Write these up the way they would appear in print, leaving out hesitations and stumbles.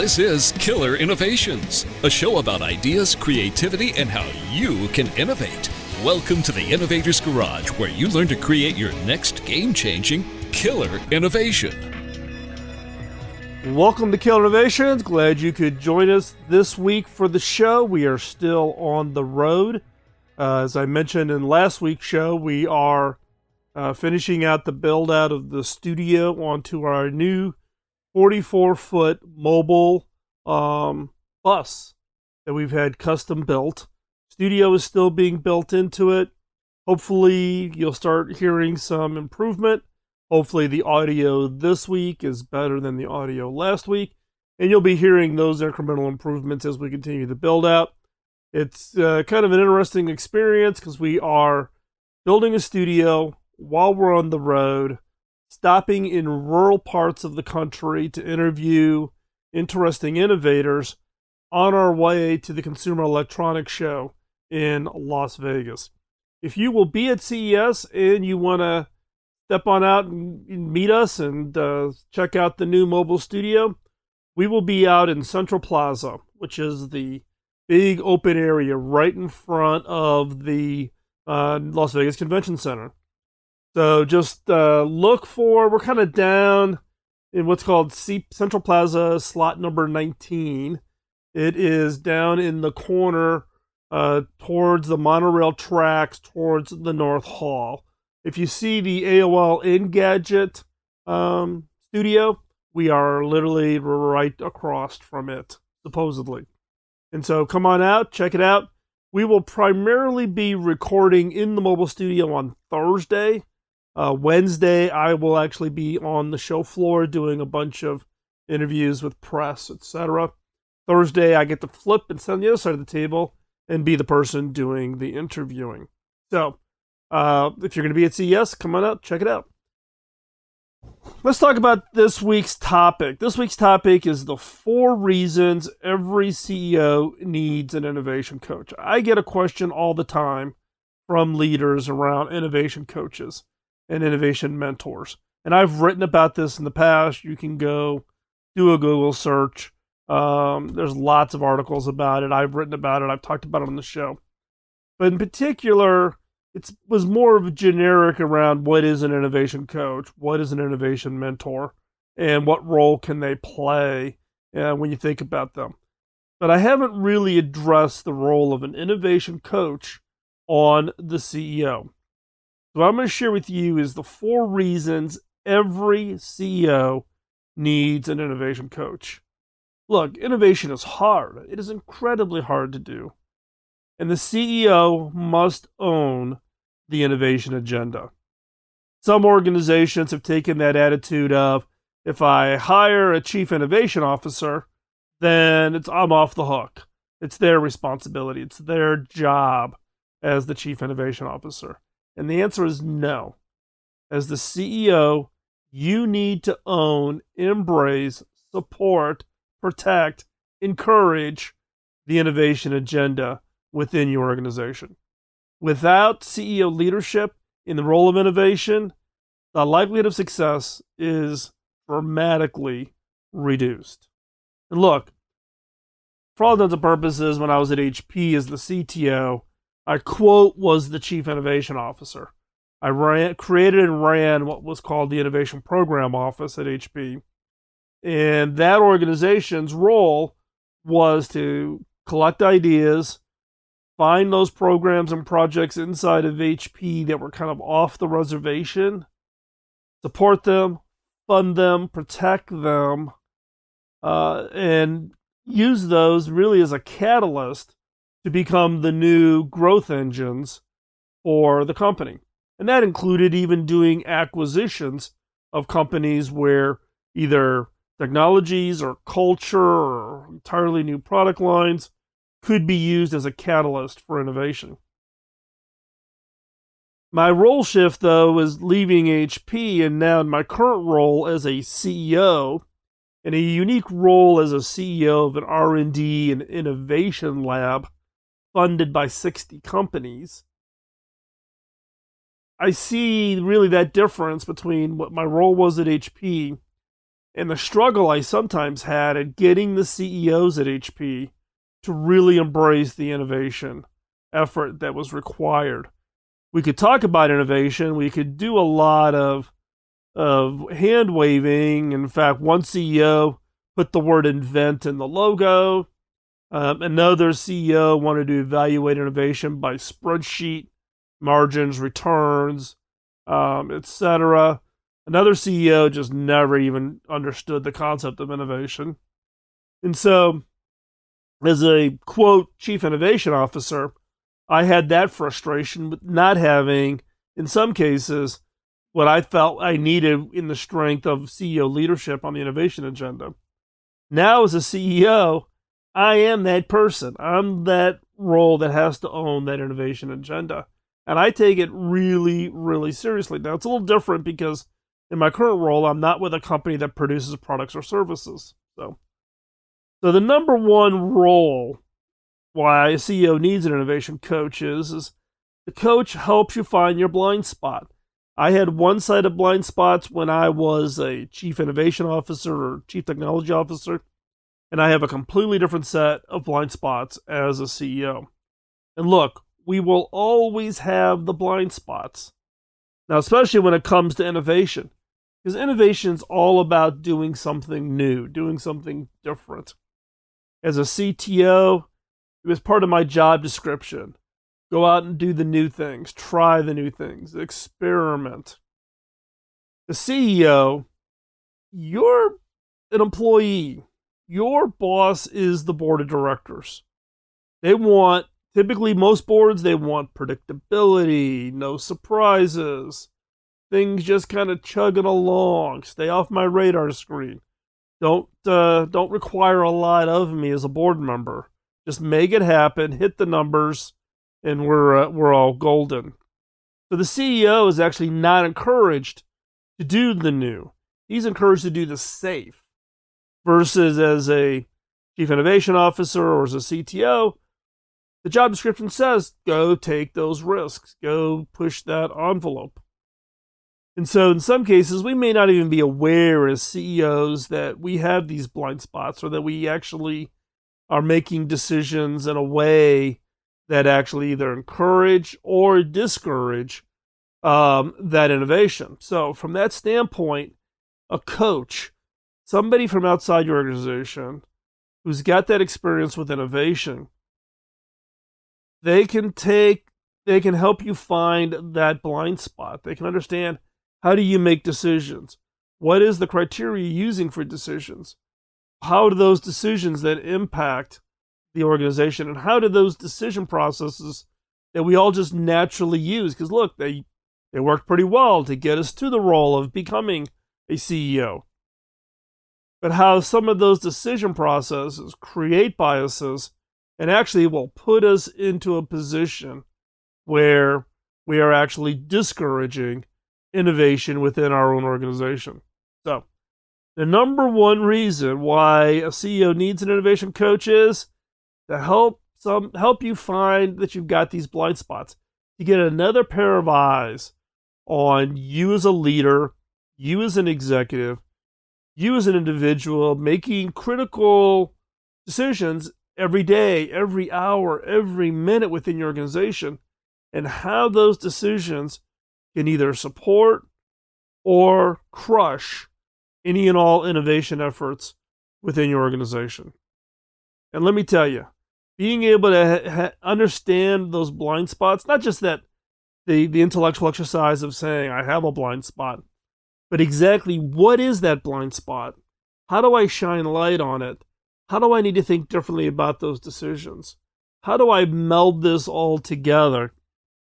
This is Killer Innovations, a show about ideas, creativity, and how you can innovate. Welcome to the Innovator's Garage, where you learn to create your next game-changing killer innovation. Welcome to Killer Innovations. Glad you could join us this week for the show. We are still on the road. As I mentioned in last week's show, we are finishing out the build out of the studio onto our new 44-foot mobile bus that we've had custom built. Studio is still being built into it. Hopefully you'll start hearing some improvement. Hopefully the audio this week is better than the audio last week, and you'll be hearing those incremental improvements as we continue to build out. It's kind of an interesting experience because we are building a studio while we're on the road, stopping in rural parts of the country to interview interesting innovators on our way to the Consumer Electronics Show in Las Vegas. If you will be at CES and you want to step on out and meet us and check out the new mobile studio, we will be out in Central Plaza, which is the big open area right in front of the Las Vegas Convention Center. So just look for, we're kind of down in what's called Central Plaza, slot number 19. It is down in the corner towards the monorail tracks, towards the North Hall. If you see the AOL Engadget studio, we are literally right across from it, supposedly. And so come on out, check it out. We will primarily be recording in the mobile studio on Thursday. Wednesday, I will actually be on the show floor doing a bunch of interviews with press, etc. Thursday, I get to flip and sit on the other side of the table and be the person doing the interviewing. So, if you're going to be at CES, come on out, check it out. Let's talk about this week's topic. This week's topic is the 4 reasons every CEO needs an innovation coach. I get a question all the time from leaders around innovation coaches and innovation mentors. And I've written about this in the past. You can go do a Google search. There's lots of articles about it. I've written about it. I've talked about it on the show. But in particular, it was more of a generic around what is an innovation coach, what is an innovation mentor, and what role can they play when you think about them. But I haven't really addressed the role of an innovation coach on the CEO. So what I'm going to share with you is the 4 reasons every CEO needs an innovation coach. Look, innovation is hard. It is incredibly hard to do. And the CEO must own the innovation agenda. Some organizations have taken that attitude of, if I hire a chief innovation officer, then I'm off the hook. It's their responsibility. It's their job as the chief innovation officer. And the answer is no. As the CEO, you need to own, embrace, support, protect, encourage the innovation agenda within your organization. Without CEO leadership in the role of innovation, the likelihood of success is dramatically reduced. And look, for all intents and purposes, when I was at HP as the CTO, I, quote, was the chief innovation officer. I created and ran what was called the Innovation Program Office at HP. And that organization's role was to collect ideas, find those programs and projects inside of HP that were kind of off the reservation, support them, fund them, protect them, and use those really as a catalyst to become the new growth engines for the company. And that included even doing acquisitions of companies where either technologies or culture or entirely new product lines could be used as a catalyst for innovation. My role shift, though, is leaving HP and now in my current role as a CEO, and a unique role as a CEO of an R&D and innovation lab funded by 60 companies. I see really that difference between what my role was at HP and the struggle I sometimes had at getting the CEOs at HP to really embrace the innovation effort that was required. We could talk about innovation. We could do a lot of hand waving. In fact, one CEO put the word invent in the logo. Another CEO wanted to evaluate innovation by spreadsheet, margins, returns, etc. Another CEO just never even understood the concept of innovation. And so, as a, quote, chief innovation officer, I had that frustration with not having, in some cases, what I felt I needed in the strength of CEO leadership on the innovation agenda. Now, as a CEO, I am that person. I'm that role that has to own that innovation agenda. And I take it really, really seriously. Now, it's a little different because in my current role, I'm not with a company that produces products or services. So the number one role why a CEO needs an innovation coach is the coach helps you find your blind spot. I had one-sided blind spots when I was a chief innovation officer or chief technology officer, and I have a completely different set of blind spots as a CEO. And look, we will always have the blind spots. Now, especially when it comes to innovation, because innovation is all about doing something new, doing something different. As a CTO, it was part of my job description. Go out and do the new things, try the new things, experiment. The CEO, you're an employee. Your boss is the board of directors. They want, typically most boards, they want predictability, no surprises, things just kind of chugging along, stay off my radar screen. Don't require a lot of me as a board member. Just make it happen, hit the numbers, and we're all golden. So the CEO is actually not encouraged to do the new. He's encouraged to do the safe. Versus as a chief innovation officer or as a CTO, the job description says, go take those risks, go push that envelope. And so in some cases, we may not even be aware as CEOs that we have these blind spots or that we actually are making decisions in a way that actually either encourage or discourage that innovation. So from that standpoint, a coach, somebody from outside your organization who's got that experience with innovation, they can help you find that blind spot. They can understand, how do you make decisions? What is the criteria you're using for decisions? How do those decisions then impact the organization? And how do those decision processes that we all just naturally use? Because look, they worked pretty well to get us to the role of becoming a CEO. But how some of those decision processes create biases and actually will put us into a position where we are actually discouraging innovation within our own organization. So, the number one reason why a CEO needs an innovation coach is to help you find that you've got these blind spots, to get another pair of eyes on you as a leader, you as an executive, you as an individual making critical decisions every day, every hour, every minute within your organization, and how those decisions can either support or crush any and all innovation efforts within your organization. And let me tell you, being able to understand those blind spots, not just that the intellectual exercise of saying, I have a blind spot, but exactly what is that blind spot? How do I shine light on it? How do I need to think differently about those decisions? How do I meld this all together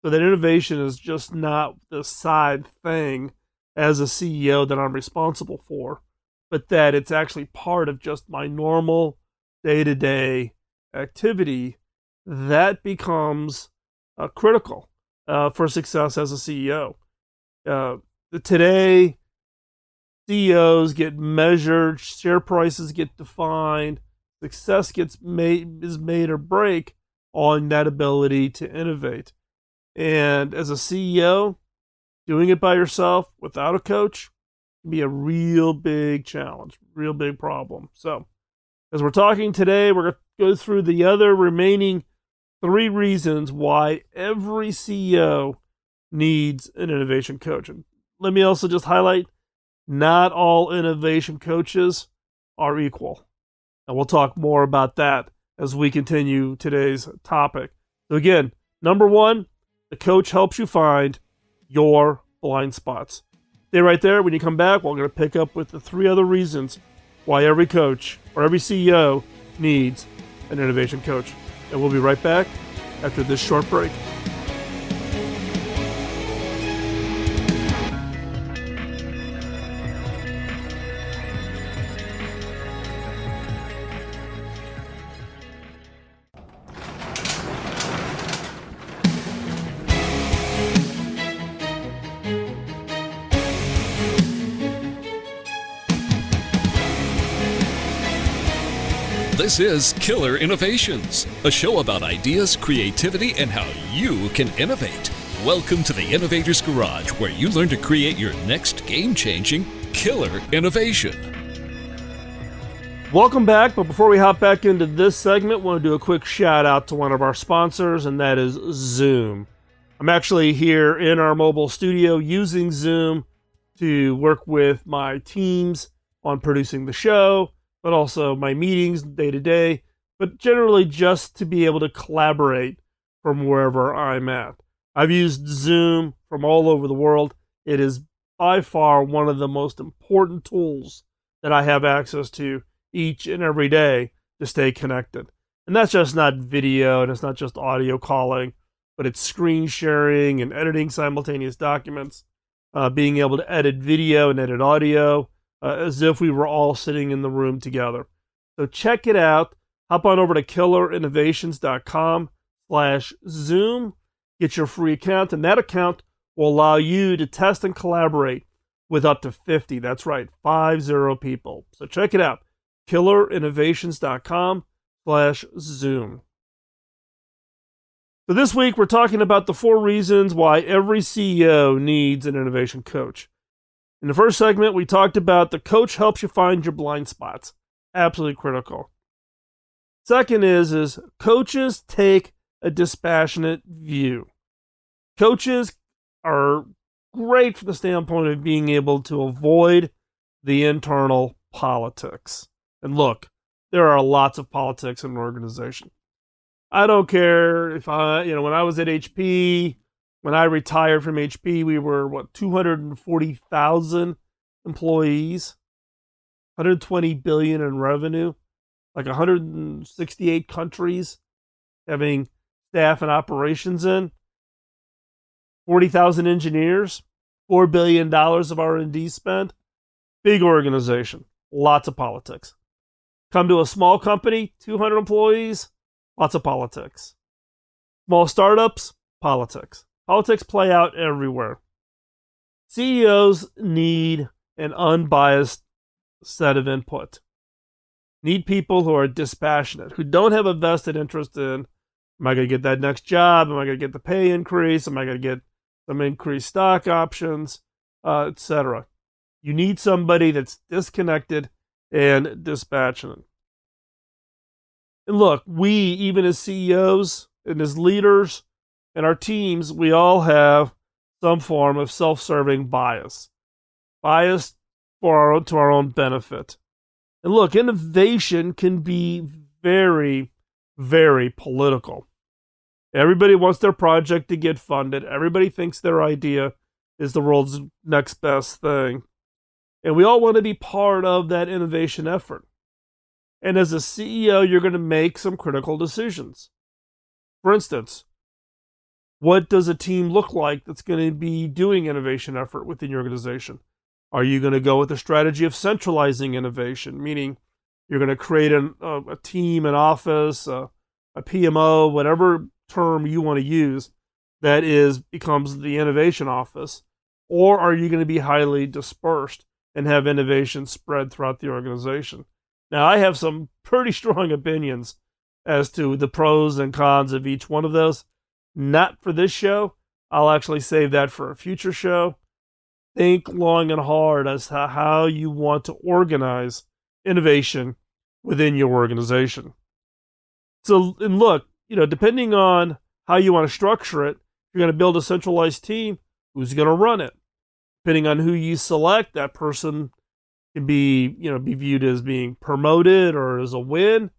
so that innovation is just not the side thing as a CEO that I'm responsible for, but that it's actually part of just my normal day-to-day activity? That becomes critical for success as a CEO. Today, CEOs get measured, share prices get defined, success is made or break on that ability to innovate. And as a CEO, doing it by yourself without a coach, Be a real big challenge, real big problem. So, as we're talking today, we're going to go through the other remaining 3 reasons why every CEO needs an innovation coach. And let me also just highlight, not all innovation coaches are equal. And we'll talk more about that as we continue today's topic. So again, number 1, the coach helps you find your blind spots. Stay right there. When you come back, we're going to pick up with the 3 other reasons why every coach or every CEO needs an innovation coach. And we'll be right back after this short break. This is Killer Innovations, a show about ideas, creativity, and how you can innovate. Welcome to the Innovator's Garage, where you learn to create your next game-changing killer innovation. Welcome back, but before we hop back into this segment, I want to do a quick shout out to one of our sponsors, and that is Zoom. I'm actually here in our mobile studio using Zoom to work with my teams on producing the show, but also my meetings day to day, but generally just to be able to collaborate from wherever I'm at. I've used Zoom from all over the world. It is by far one of the most important tools that I have access to each and every day to stay connected. And that's just not video, and it's not just audio calling, but it's screen sharing and editing simultaneous documents, being able to edit video and edit audio, as if we were all sitting in the room together. So check it out. Hop on over to killerinnovations.com/Zoom. Get your free account, and that account will allow you to test and collaborate with up to 50. That's right, 50 people. So check it out. killerinnovations.com/Zoom. So this week we're talking about the 4 reasons why every CEO needs an innovation coach. In the first segment, we talked about the coach helps you find your blind spots. Absolutely critical. Second is coaches take a dispassionate view. Coaches are great from the standpoint of being able to avoid the internal politics. And look, there are lots of politics in an organization. I don't care if when I was at HP, when I retired from HP, we were, 240,000 employees, 120 billion in revenue, like 168 countries having staff and operations in, 40,000 engineers, $4 billion of R&D spend. Big organization, lots of politics. Come to a small company, 200 employees, lots of politics. Small startups, politics. Politics play out everywhere. CEOs need an unbiased set of input. Need people who are dispassionate, who don't have a vested interest in, am I going to get that next job? Am I going to get the pay increase? Am I going to get some increased stock options, etc. You need somebody that's disconnected and dispassionate. And look, we, even as CEOs and as leaders and our teams, we all have some form of self-serving bias. Bias to our own benefit. And look, innovation can be very, very political. Everybody wants their project to get funded. Everybody thinks their idea is the world's next best thing. And we all want to be part of that innovation effort. And as a CEO, you're going to make some critical decisions. For instance, what does a team look like that's going to be doing innovation effort within your organization? Are you going to go with a strategy of centralizing innovation, meaning you're going to create a team, an office, a PMO, whatever term you want to use, that becomes the innovation office? Or are you going to be highly dispersed and have innovation spread throughout the organization? Now, I have some pretty strong opinions as to the pros and cons of each one of those. Not for this show. I'll actually save that for a future show. think long and hard as to how you want to organize innovation within your organization. So, and look, depending on how you want to structure it, if you're going to build a centralized team, who's going to run it? Depending on who you select, that person can be viewed as being promoted or as a win.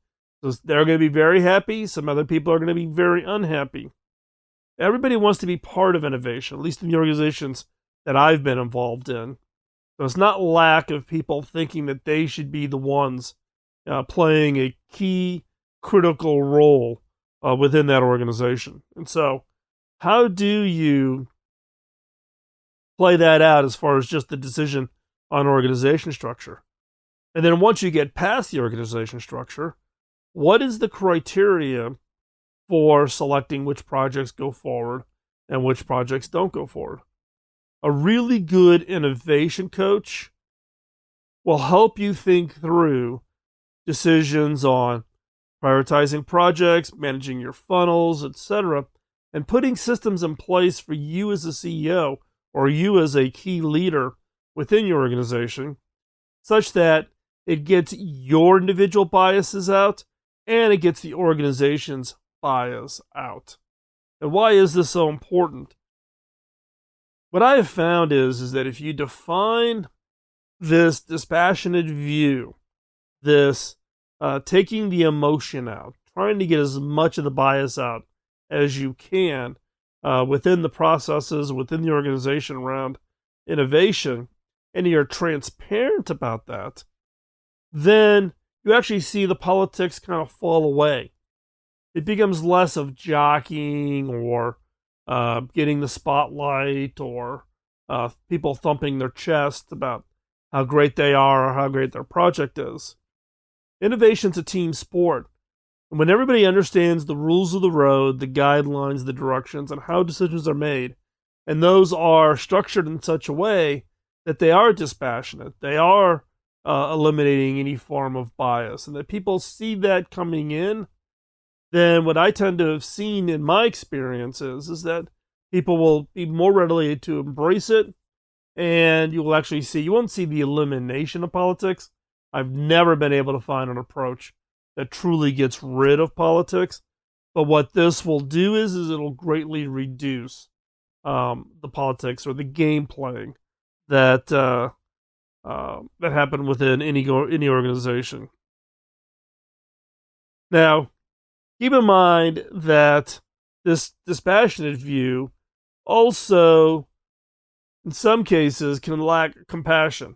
So they're going to be very happy. Some other people are going to be very unhappy. Everybody wants to be part of innovation, at least in the organizations that I've been involved in. So it's not lack of people thinking that they should be the ones playing a key, critical role within that organization. And so how do you play that out as far as just the decision on organization structure? And then once you get past the organization structure, what is the criteria for selecting which projects go forward and which projects don't go forward? A really good innovation coach will help you think through decisions on prioritizing projects, managing your funnels, etc., and putting systems in place for you as a CEO or you as a key leader within your organization, such that it gets your individual biases out and it gets the organization's bias out. And why is this so important? What I have found is that if you define this dispassionate view, this taking the emotion out, trying to get as much of the bias out as you can within the processes, within the organization around innovation, and you're transparent about that, then you actually see the politics kind of fall away. It becomes less of jockeying or getting the spotlight or people thumping their chest about how great they are or how great their project is. Innovation's a team sport. And when everybody understands the rules of the road, the guidelines, the directions, and how decisions are made, and those are structured in such a way that they are dispassionate, they are eliminating any form of bias, and that people see that coming in, then what I tend to have seen in my experiences is that people will be more readily to embrace it, and you will actually see, you won't see the elimination of politics. I've never been able to find an approach that truly gets rid of politics, but what this will do is it'll greatly reduce the politics or the game playing that that happen within any organization. Now, keep in mind that this dispassionate view also, in some cases, can lack compassion.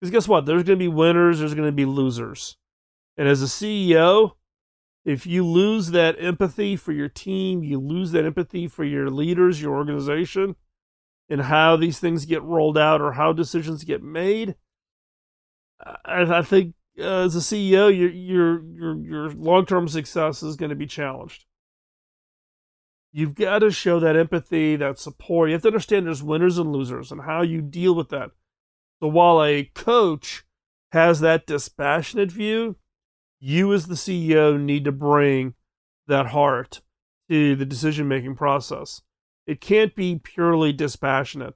Because guess what? There's going to be winners, there's going to be losers. And as a CEO, if you lose that empathy for your team, you lose that empathy for your leaders, your organization, and how these things get rolled out or how decisions get made, I think as a CEO, your long-term success is going to be challenged. You've got to show that empathy, that support. You have to understand there's winners and losers and how you deal with that. So while a coach has that dispassionate view, you as the CEO need to bring that heart to the decision-making process. It can't be purely dispassionate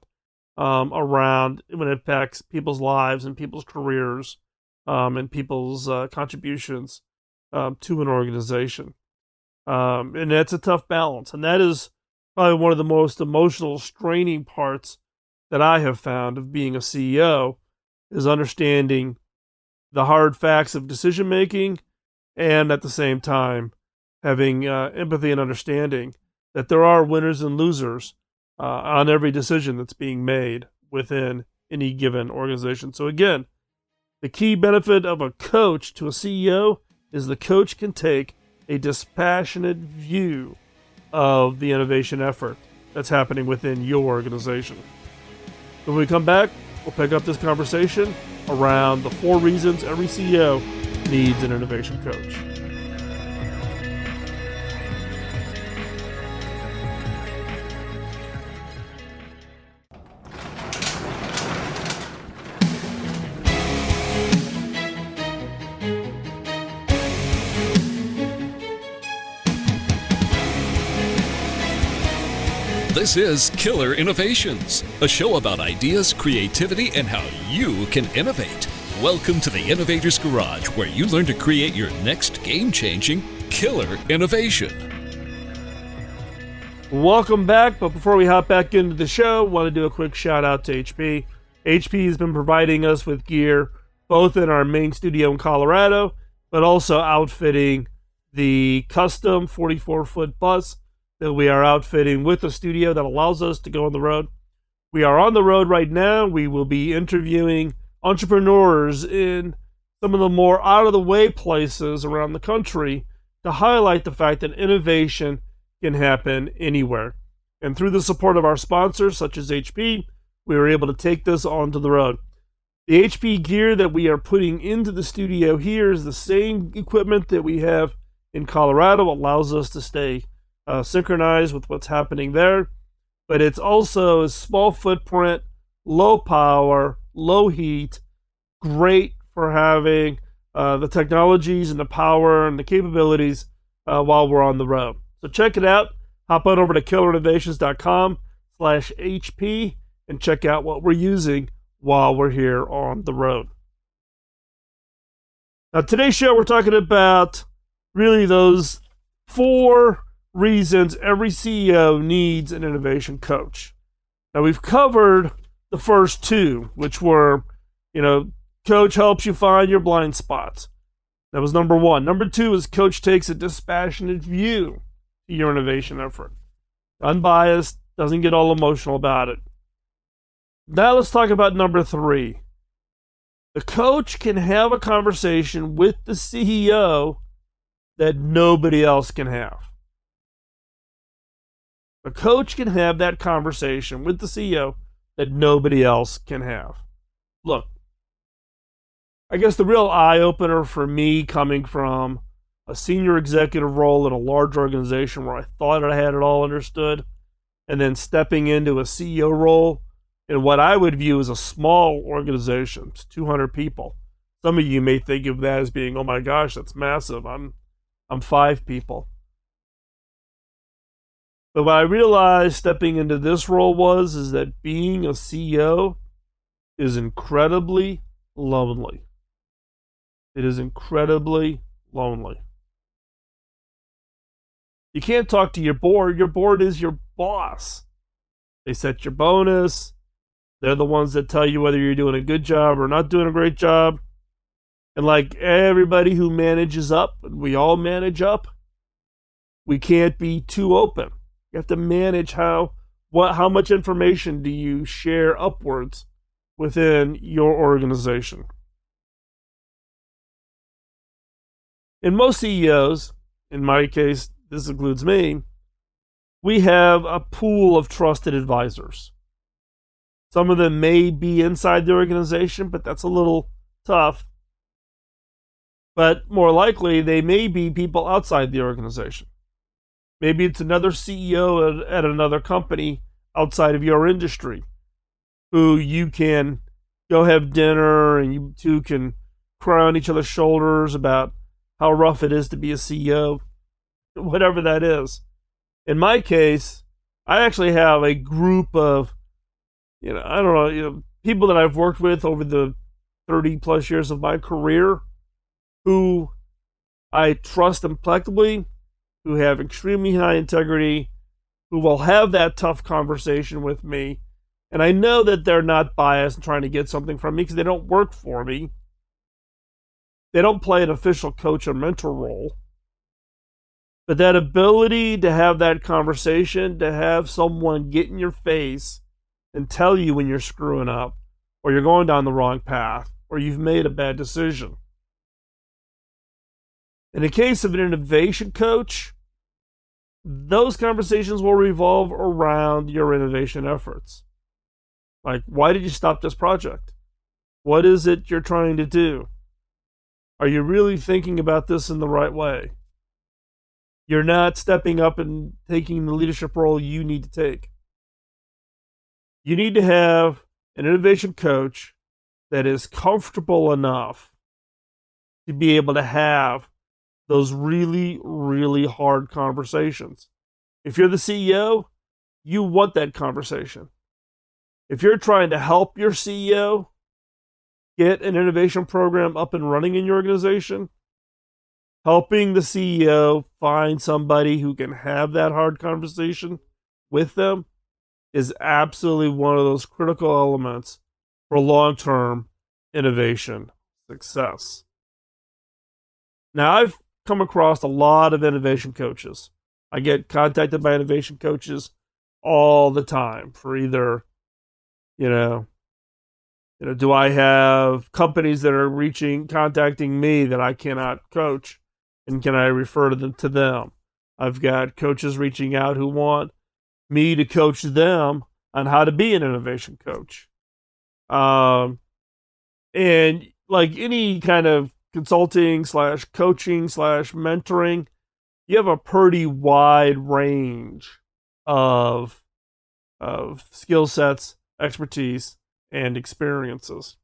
around when it affects people's lives and people's careers and people's contributions to an organization. And that's a tough balance. And that is probably one of the most emotional, straining parts that I have found of being a CEO, is understanding the hard facts of decision making, and at the same time having empathy and understanding that there are winners and losers on every decision that's being made within any given organization. So again, the key benefit of a coach to a CEO is the coach can take a dispassionate view of the innovation effort that's happening within your organization. When we come back, we'll pick up this conversation around the 4 reasons every CEO needs an innovation coach. This is Killer Innovations, a show about ideas, creativity, and how you can innovate. Welcome to the Innovator's Garage, where you learn to create your next game-changing killer innovation. Welcome back, but before we hop back into the show, I want to do a quick shout out to HP. HP has been providing us with gear, both in our main studio in Colorado, but also outfitting the custom 44-foot bus that we are outfitting with a studio that allows us to go on the road. We are on the road right now. We will be interviewing entrepreneurs in some of the more out-of-the-way places around the country to highlight the fact that innovation can happen anywhere. And through the support of our sponsors, such as HP, we were able to take this onto the road. The HP gear that we are putting into the studio here is the same equipment that we have in Colorado. It allows us to stay synchronized with what's happening there. But it's also a small footprint, low power, low heat, great for having the technologies and the power and the capabilities while we're on the road. So check it out. Hop on over to killerinnovations.com/HP and check out what we're using while we're here on the road. Now, today's show, we're talking about really those 4 reasons every CEO needs an innovation coach. Now, we've covered the first 2, which were, coach helps you find your blind spots. That was number 1. Number 2 is coach takes a dispassionate view to your innovation effort. Unbiased, doesn't get all emotional about it. Now let's talk about number 3. The coach can have a conversation with the CEO that nobody else can have. A coach can have that conversation with the CEO that nobody else can have. Look, I guess the real eye-opener for me, coming from a senior executive role in a large organization where I thought I had it all understood, and then stepping into a CEO role in what I would view as a small organization, 200 people. Some of you may think of that as being, oh my gosh, that's massive. I'm 5 people. But what I realized stepping into this role is that being a CEO is incredibly lonely. It is incredibly lonely. You can't talk to your board. Your board is your boss. They set your bonus. They're the ones that tell you whether you're doing a good job or not doing a great job. And like everybody who manages up, and we all manage up, we can't be too open. You have to manage how much information do you share upwards within your organization. In most CEOs, in my case, this includes me, we have a pool of trusted advisors. Some of them may be inside the organization, but that's a little tough. But more likely, they may be people outside the organization. Maybe it's another CEO at another company outside of your industry who you can go have dinner and you two can cry on each other's shoulders about how rough it is to be a CEO, whatever that is. In my case, I actually have a group of, people that I've worked with over the 30 plus years of my career who I trust implacably, who have extremely high integrity, who will have that tough conversation with me. And I know that they're not biased and trying to get something from me because they don't work for me. They don't play an official coach or mentor role. But that ability to have that conversation, to have someone get in your face and tell you when you're screwing up, or you're going down the wrong path, or you've made a bad decision. In the case of an innovation coach, those conversations will revolve around your innovation efforts. Like, why did you stop this project? What is it you're trying to do? Are you really thinking about this in the right way? You're not stepping up and taking the leadership role you need to take. You need to have an innovation coach that is comfortable enough to be able to have those really, really hard conversations. If you're the CEO, you want that conversation. If you're trying to help your CEO get an innovation program up and running in your organization, helping the CEO find somebody who can have that hard conversation with them is absolutely one of those critical elements for long-term innovation success. Now, I've come across a lot of innovation coaches. I get contacted by innovation coaches all the time for either, do I have companies that are contacting me that I cannot coach, and can I refer to them? I've got coaches reaching out who want me to coach them on how to be an innovation coach. And like any kind of consulting / coaching / mentoring, you have a pretty wide range of skill sets, expertise, and experiences.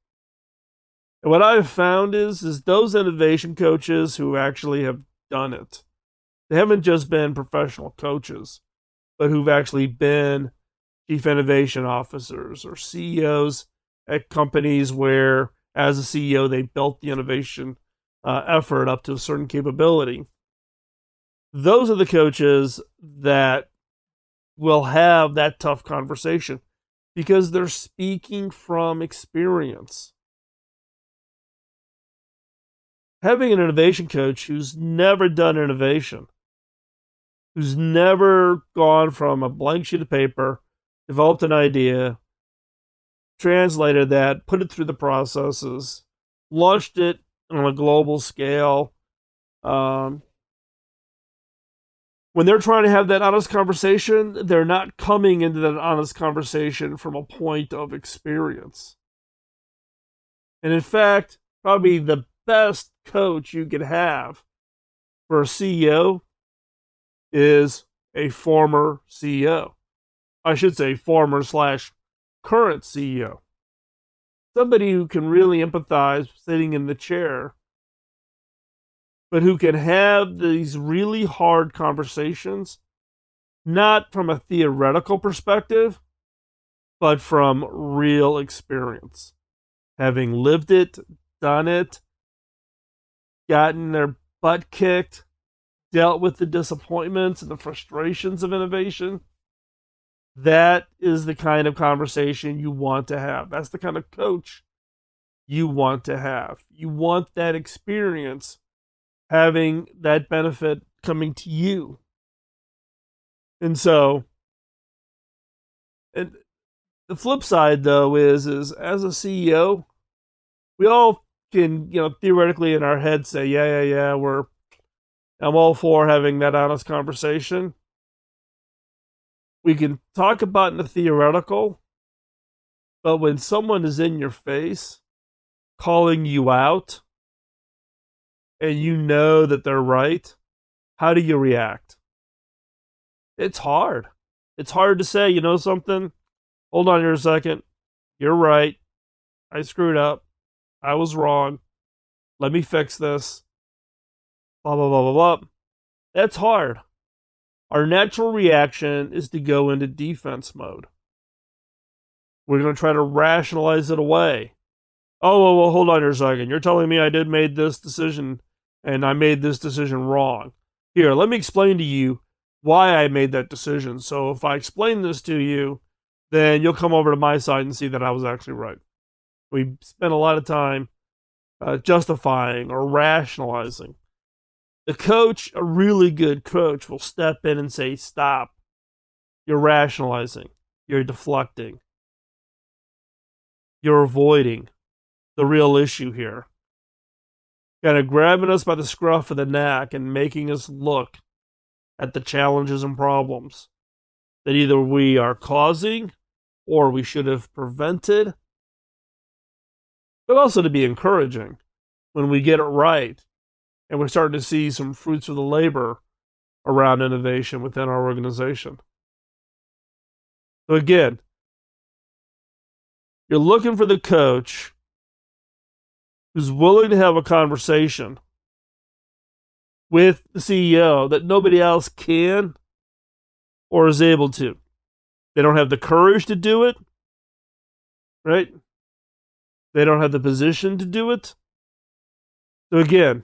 And what I've found is those innovation coaches who actually have done it, they haven't just been professional coaches, but who've actually been chief innovation officers or CEOs at companies where, as a CEO, they built the innovation effort up to a certain capability. Those are the coaches that will have that tough conversation because they're speaking from experience. Having an innovation coach who's never done innovation, who's never gone from a blank sheet of paper, developed an idea, translated that, put it through the processes, launched it on a global scale. When they're trying to have that honest conversation, they're not coming into that honest conversation from a point of experience. And in fact, probably the best coach you could have for a CEO is a former CEO. I should say former / current CEO. Somebody who can really empathize sitting in the chair, but who can have these really hard conversations, not from a theoretical perspective, but from real experience. Having lived it, done it, gotten their butt kicked, dealt with the disappointments and the frustrations of innovation. That is the kind of conversation you want to have. That's the kind of coach you want to have. You want that experience having that benefit coming to you. And so, and the flip side though is as a CEO, we all can, theoretically in our head say, yeah, I'm all for having that honest conversation. We can talk about in the theoretical, but when someone is in your face calling you out and you know that they're right, how do you react? It's hard. It's hard to say, something? Hold on here a second. You're right. I screwed up. I was wrong. Let me fix this. Blah, blah, blah, blah, blah. That's hard. Our natural reaction is to go into defense mode. We're going to try to rationalize it away. Oh, well, hold on here a second. You're telling me I made this decision and I made this decision wrong. Here, let me explain to you why I made that decision. So if I explain this to you, then you'll come over to my side and see that I was actually right. We spend a lot of time justifying or rationalizing. The coach, a really good coach, will step in and say, stop. You're rationalizing. You're deflecting. You're avoiding the real issue here. Kind of grabbing us by the scruff of the neck and making us look at the challenges and problems that either we are causing or we should have prevented. But also to be encouraging when we get it right. And we're starting to see some fruits of the labor around innovation within our organization. So again, you're looking for the coach who's willing to have a conversation with the CEO that nobody else can or is able to. They don't have the courage to do it, right? They don't have the position to do it. So again,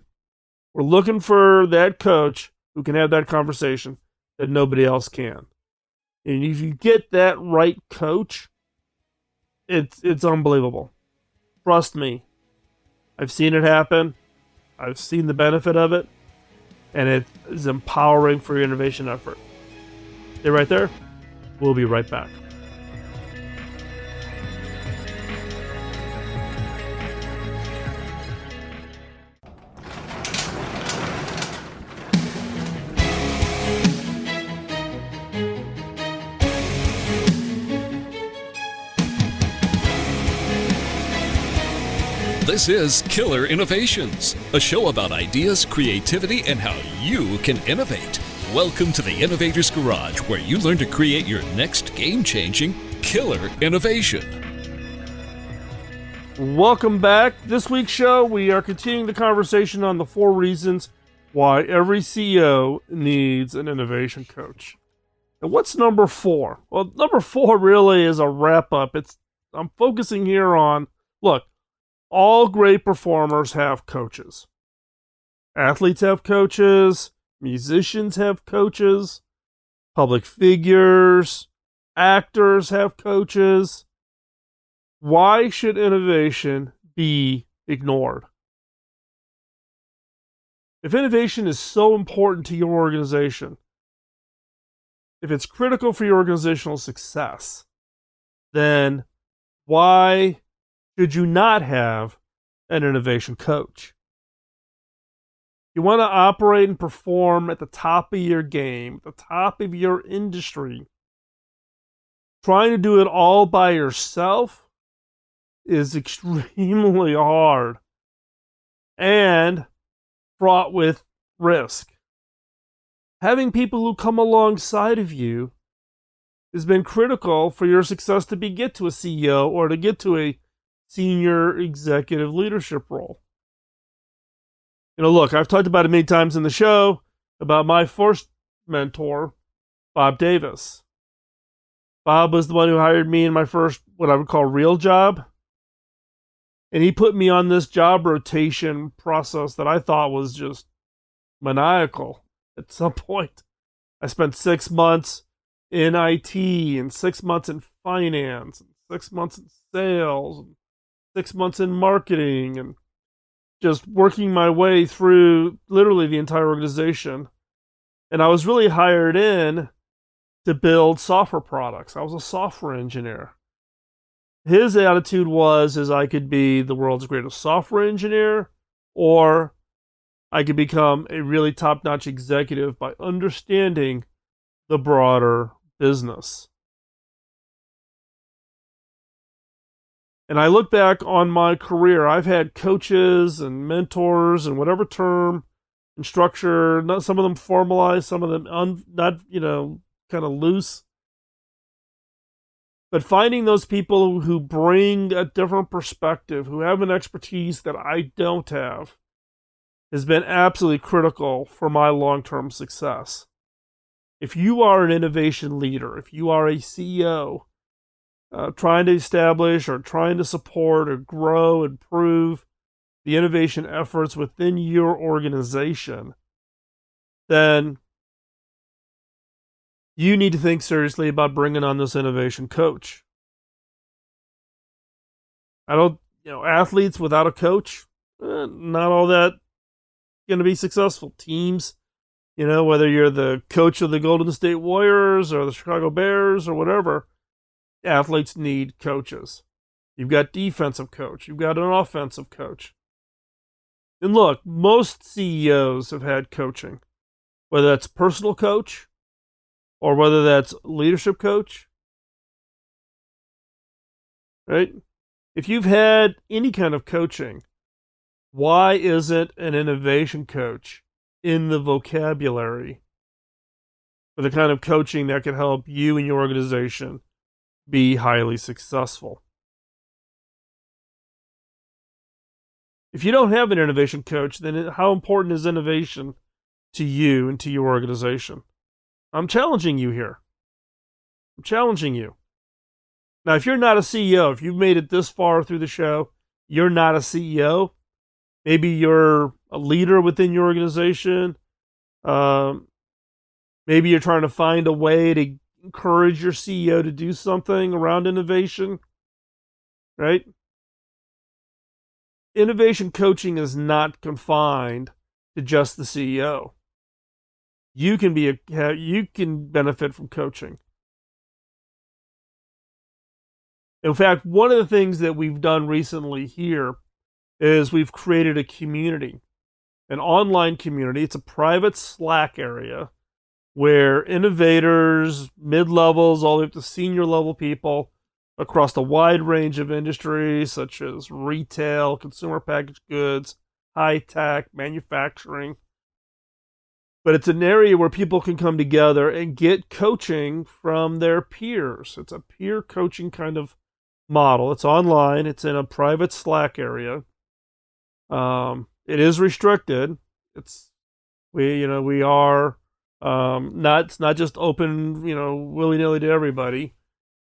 we're looking for that coach who can have that conversation that nobody else can. And if you get that right coach, it's unbelievable. Trust me. I've seen it happen. I've seen the benefit of it. And it is empowering for your innovation effort. Stay right there. We'll be right back. This is Killer Innovations, a show about ideas, creativity, and how you can innovate. Welcome to the Innovator's Garage, where you learn to create your next game-changing killer innovation. Welcome back. This week's show, we are continuing the conversation on the 4 reasons why every CEO needs an innovation coach. And what's number 4? Well, number 4 really is a wrap-up. I'm focusing here on, look, all great performers have coaches. Athletes have coaches. Musicians have coaches. Public figures, actors have coaches. Why should innovation be ignored? If innovation is so important to your organization, if it's critical for your organizational success, then why should you not have an innovation coach? You want to operate and perform at the top of your game, the top of your industry. Trying to do it all by yourself is extremely hard and fraught with risk. Having people who come alongside of you has been critical for your success to get to a CEO or to get to a senior executive leadership role. Look, I've talked about it many times in the show about my first mentor, Bob Davis. Bob was the one who hired me in my first, what I would call, real job. And he put me on this job rotation process that I thought was just maniacal at some point. I spent 6 months in IT and 6 months in finance and 6 months in sales and 6 months in marketing and just working my way through literally the entire organization. And I was really hired in to build software products. I was a software engineer. His attitude was I could be the world's greatest software engineer, or I could become a really top-notch executive by understanding the broader business. And I look back on my career, I've had coaches and mentors and whatever term and structure, some of them formalized, some of them not, kind of loose. But finding those people who bring a different perspective, who have an expertise that I don't have, has been absolutely critical for my long-term success. If you are an innovation leader, if you are a CEO, trying to establish or trying to support or grow, improve the innovation efforts within your organization, then you need to think seriously about bringing on this innovation coach. Athletes without a coach, not all that going to be successful. Teams, whether you're the coach of the Golden State Warriors or the Chicago Bears or whatever, athletes need coaches. You've got defensive coach. You've got an offensive coach. And look, most CEOs have had coaching, whether that's personal coach or whether that's leadership coach, right? If you've had any kind of coaching, why isn't an innovation coach in the vocabulary for the kind of coaching that can help you and your organization be highly successful? If you don't have an innovation coach, then how important is innovation to you and to your organization? I'm challenging you here. I'm challenging you. Now, if you're not a CEO, if you've made it this far through the show, you're not a CEO. Maybe you're a leader within your organization. Maybe you're trying to find a way to encourage your CEO to do something around innovation, right? Innovation coaching is not confined to just the CEO. You can benefit from coaching. In fact, one of the things that we've done recently here is we've created a community, an online community. It's a private Slack area where innovators, mid-levels, all the way up to senior-level people across a wide range of industries such as retail, consumer packaged goods, high-tech, manufacturing. But it's an area where people can come together and get coaching from their peers. It's a peer coaching kind of model. It's online. It's in a private Slack area. It is restricted. We are it's not just open, willy-nilly to everybody.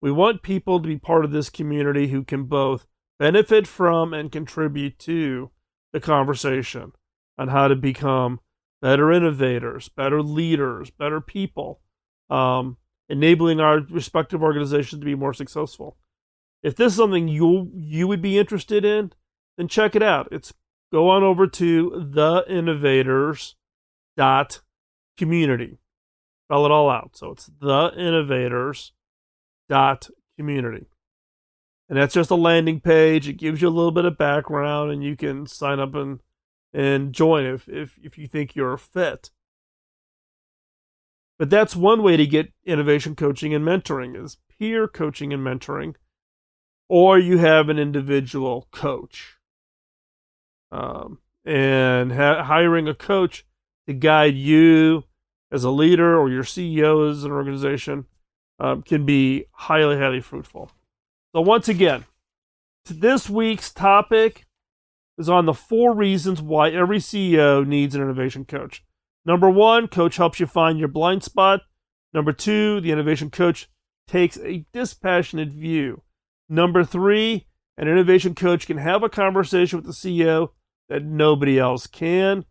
We want people to be part of this community who can both benefit from and contribute to the conversation on how to become better innovators, better leaders, better people, enabling our respective organizations to be more successful. If this is something you would be interested in, then check it out. Go on over to theinnovators.community. Spell it all out. So it's theinnovators.community. And that's just a landing page. It gives you a little bit of background, and you can sign up and join if you think you're a fit. But that's one way to get innovation coaching and mentoring, is peer coaching and mentoring, or you have an individual coach. And hiring a coach to guide you as a leader or your CEO as an organization can be highly, highly fruitful. So once again, this week's topic is on the 4 reasons why every CEO needs an innovation coach. Number 1, coach helps you find your blind spot. Number 2, the innovation coach takes a dispassionate view. Number 3, an innovation coach can have a conversation with the CEO that nobody else can.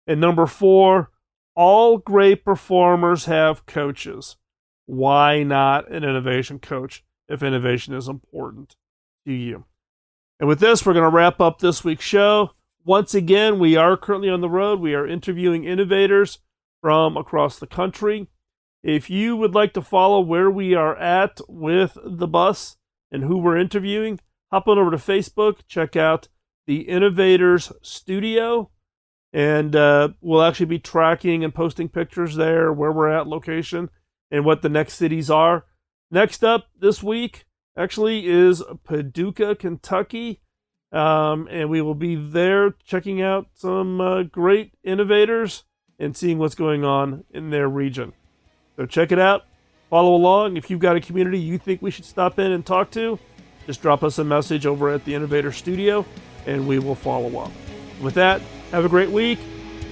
And number 4, all great performers have coaches. Why not an innovation coach if innovation is important to you? And with this, we're going to wrap up this week's show. Once again, we are currently on the road. We are interviewing innovators from across the country. If you would like to follow where we are at with the bus and who we're interviewing, hop on over to Facebook, check out the Innovators Studio, and we'll actually be tracking and posting pictures there, where we're at, location, and what the next cities are. Next up this week actually is Paducah, Kentucky, and we will be there checking out some great innovators and seeing what's going on in their region. So check it out, follow along. If you've got a community you think we should stop in and talk to, just drop us a message over at the Innovator Studio, and we will follow up. With that, have a great week,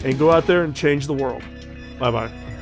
and go out there and change the world. Bye-bye.